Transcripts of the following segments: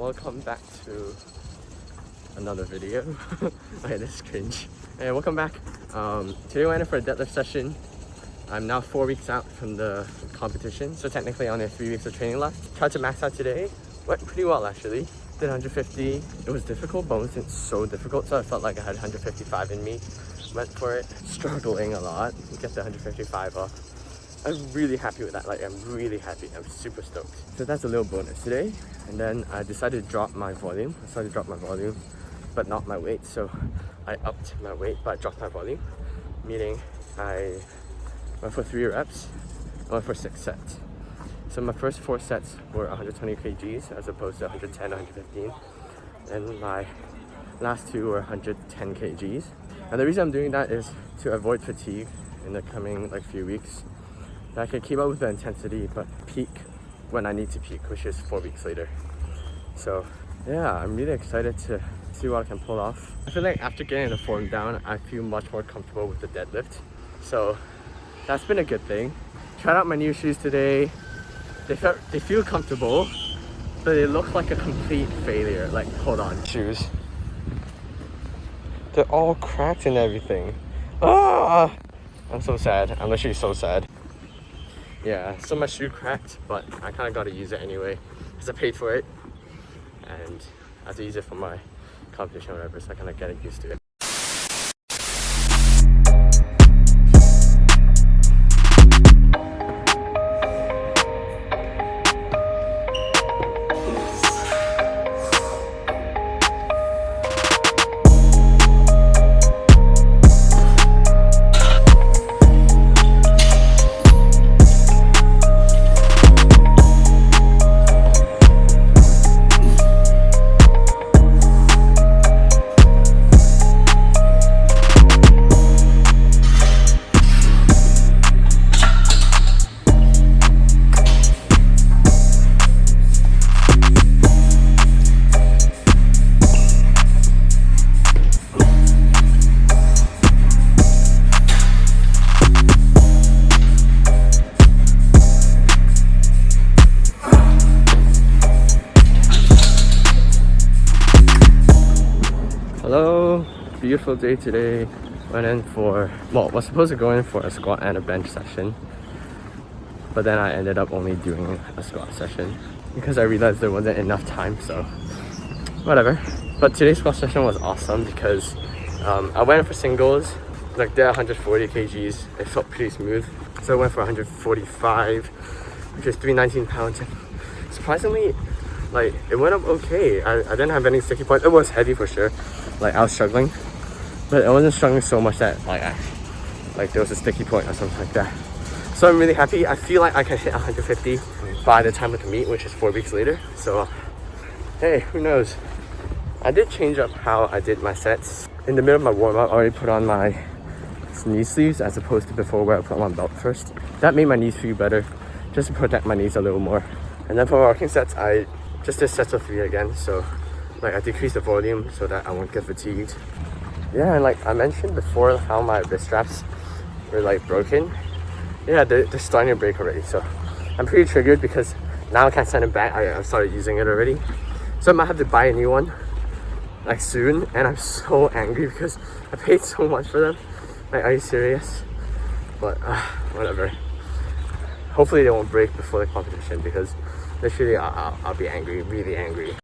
welcome back to another video. Okay, this is cringe. Hey, welcome back. Today we went in for a deadlift session. I'm now 4 weeks out from the competition, so technically I only have 3 weeks of training left. Tried to max out today, went pretty well actually. Did 150. It was difficult, but it wasn't so difficult, so I felt like I had 155 in me. Went for it, struggling a lot to get the 155 off. I'm really happy with that. Like, I'm really happy. I'm super stoked. So that's a little bonus today. And then I decided to drop my volume. I decided to drop my volume, but not my weight. So I upped my weight, but I dropped my volume. Meaning I went for 3 reps. I went for 6 sets. So my first 4 sets were 120 kgs as opposed to 110, 115. And my last 2 were 110 kgs. And the reason I'm doing that is to avoid fatigue in the coming few weeks. I can keep up with the intensity but peak when I need to peak, which is 4 weeks later. So yeah, I'm really excited to see what I can pull off. I feel like after getting the form down, I feel much more comfortable with the deadlift. So that's been a good thing. Tried out my new shoes today. They feel comfortable, but they look like a complete failure. Like, hold on. Shoes. They're all cracked and everything. Ah! I'm so sad. I'm literally so sad. Yeah, so my shoe cracked, but I kind of got to use it anyway because I paid for it and I have to use it for my competition or whatever, so I kind of get used to it. Hello, beautiful day today. Went in for, was supposed to go in for a squat and a bench session, but then I ended up only doing a squat session because I realized there wasn't enough time, so whatever. But today's squat session was awesome because I went in for singles, they're 140 kgs. It felt pretty smooth, so I went for 145, which is 319 pounds. Surprisingly, it went up okay. I didn't have any sticky points. It was heavy for sure. I was struggling, but I wasn't struggling so much that there was a sticky point or something like that. So I'm really happy. I feel like I can hit 150 by the time of the meet, which is 4 weeks later. So hey, who knows? I did change up how I did my sets. In the middle of my warm-up, I already put on my knee sleeves as opposed to before where I put on my belt first. That made my knees feel better, just to protect my knees a little more. And then for working sets, I just did sets of 3 again. So I decreased the volume so that I won't get fatigued. Yeah, and I mentioned before how my wrist straps were broken. Yeah, they're starting to break already. So I'm pretty triggered because now I can't send it back. I've started using it already. So I might have to buy a new one soon. And I'm so angry because I paid so much for them. Are you serious? But whatever. Hopefully they won't break before the competition because literally I'll be angry, really angry.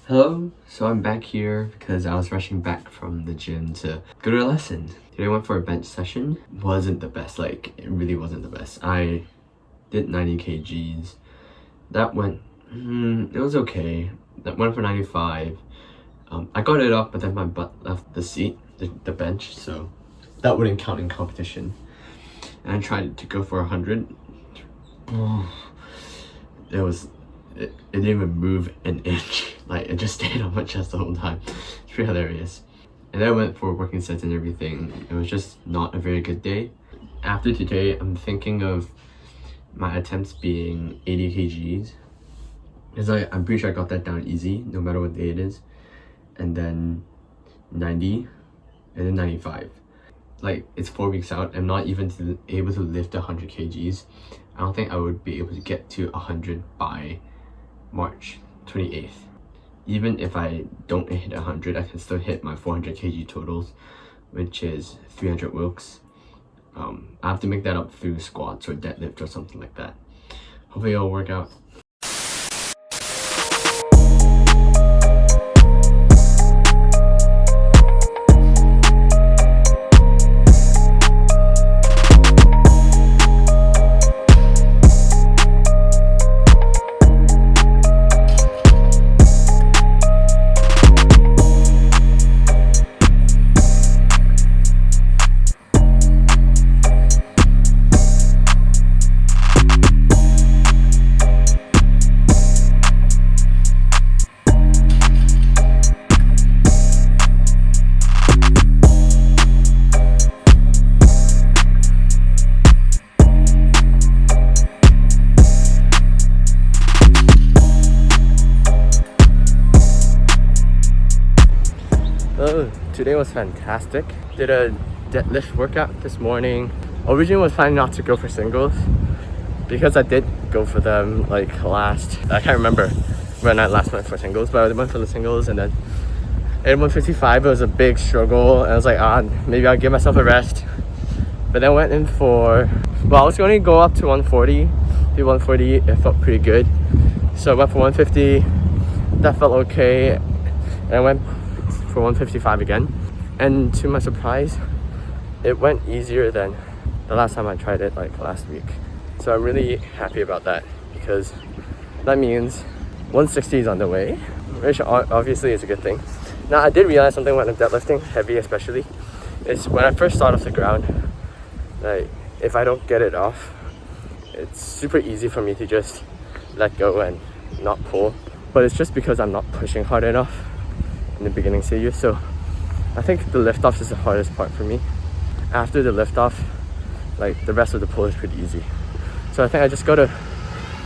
Hello, so I'm back here because I was rushing back from the gym to go to a lesson. Today I went for a bench session. Wasn't the best, it really wasn't the best. I did 90 kgs. That went, it was okay. That went for 95. I got it up, but then my butt left the seat, the bench, so that wouldn't count in competition. And I tried to go for 100. Oh, it didn't even move an inch. Like, it just stayed on my chest the whole time. It's pretty hilarious. And then I went for working sets and everything. It was just not a very good day. After today, I'm thinking of my attempts being 80 kgs. Because I'm pretty sure I got that down easy, no matter what day it is. And then 90, and then 95. Like, it's 4 weeks out. I'm not even able to lift 100 kgs. I don't think I would be able to get to 100 by March 28th. Even if I don't hit 100, I can still hit my 400 kg totals, which is 300 Wilks. I have to make that up through squats or deadlift or something like that. Hopefully it'll work out. Oh, today was fantastic. Did a deadlift workout this morning. Originally was planning not to go for singles because I did go for them like last. I can't remember when I last went for singles, but I went for the singles and then at 155 it was a big struggle and I was like, maybe I'll give myself a rest. But then I went in for, well, I was going to go up to 140. Do 140, it felt pretty good. So I went for 150, that felt okay. And I went for 155 again. And to my surprise, it went easier than the last time I tried it, like last week. So I'm really happy about that because that means 160 is on the way, which obviously is a good thing. Now, I did realize something when I'm deadlifting, heavy especially, is when I first start off the ground, like if I don't get it off, it's super easy for me to just let go and not pull. But it's just because I'm not pushing hard enough in the beginning stages. So I think the lift off is the hardest part for me. After the lift off, like the rest of the pull is pretty easy. So I think I just gotta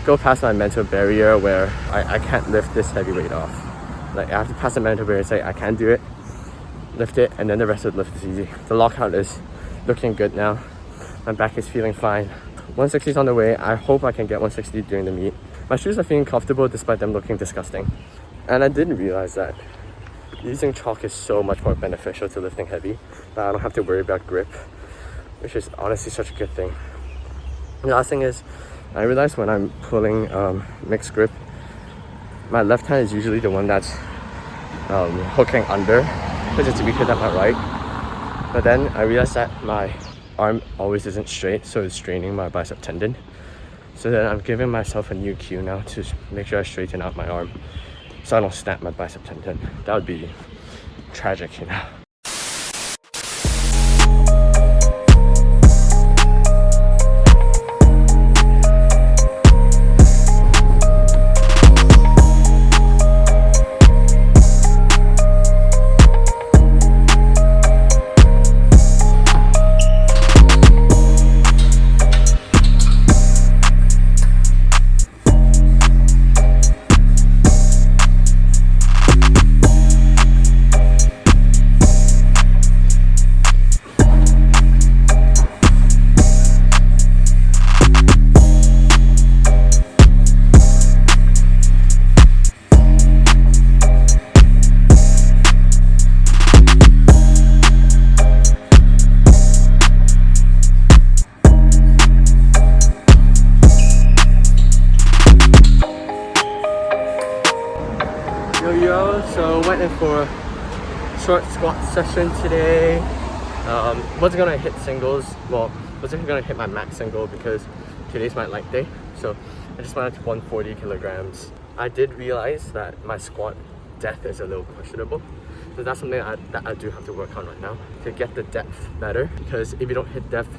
go past my mental barrier where I can't lift this heavy weight off. Like I have to pass the mental barrier, say I can do it, lift it, and then the rest of the lift is easy. The lockout is looking good now. My back is feeling fine. 160 is on the way. I hope I can get 160 during the meet. My shoes are feeling comfortable despite them looking disgusting. And I didn't realize that using chalk is so much more beneficial to lifting heavy, that I don't have to worry about grip, which is honestly such a good thing. The last thing is, I realized when I'm pulling mixed grip, my left hand is usually the one that's hooking under, because it's weaker than my right. But then I realized that my arm always isn't straight, so it's straining my bicep tendon. So then I'm giving myself a new cue now to make sure I straighten out my arm so I don't snap my bicep tendon. That would be tragic, you know. So went in for a short squat session today. Wasn't gonna hit singles, well, wasn't gonna hit my max single because today's my light day. So I just went up to 140 kilograms. I did realize that my squat depth is a little questionable. So that's something that I do have to work on right now to get the depth better, because if you don't hit depth,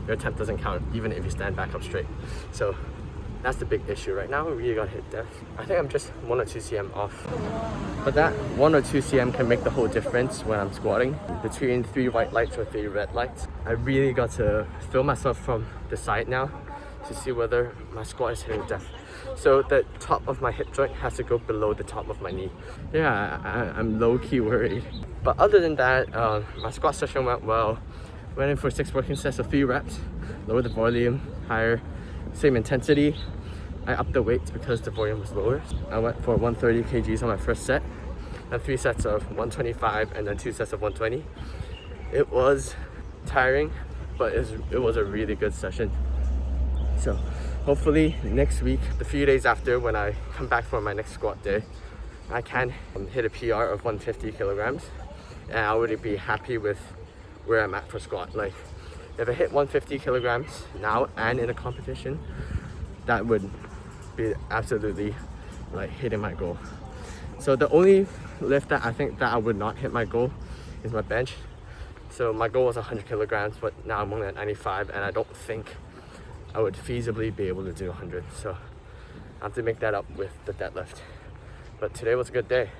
your attempt doesn't count even if you stand back up straight. So That's the big issue right now. We really got hit there. I think I'm just 1 or 2 cm off. But that 1 or 2 cm can make the whole difference when I'm squatting. Between 3 white lights or 3 red lights, I really got to feel myself from the side now to see whether my squat is hitting depth. So the top of my hip joint has to go below the top of my knee. Yeah, I'm low-key worried. But other than that, my squat session went well. Went in for 6 working sets of 3 reps, lowered the volume, higher, same intensity. I upped the weights because the volume was lower. I went for 130 kgs on my first set, and 3 sets of 125 and then 2 sets of 120. It was tiring, but it was a really good session. So hopefully next week, the few days after when I come back for my next squat day, I can hit a PR of 150 kilograms, and I would be happy with where I'm at for squat. Like, if I hit 150 kilograms now and in a competition, that would be absolutely like hitting my goal. So the only lift that I think that I would not hit my goal is my bench. So my goal was 100 kilograms, but now I'm only at 95, and I don't think I would feasibly be able to do 100. So I have to make that up with the deadlift. But today was a good day.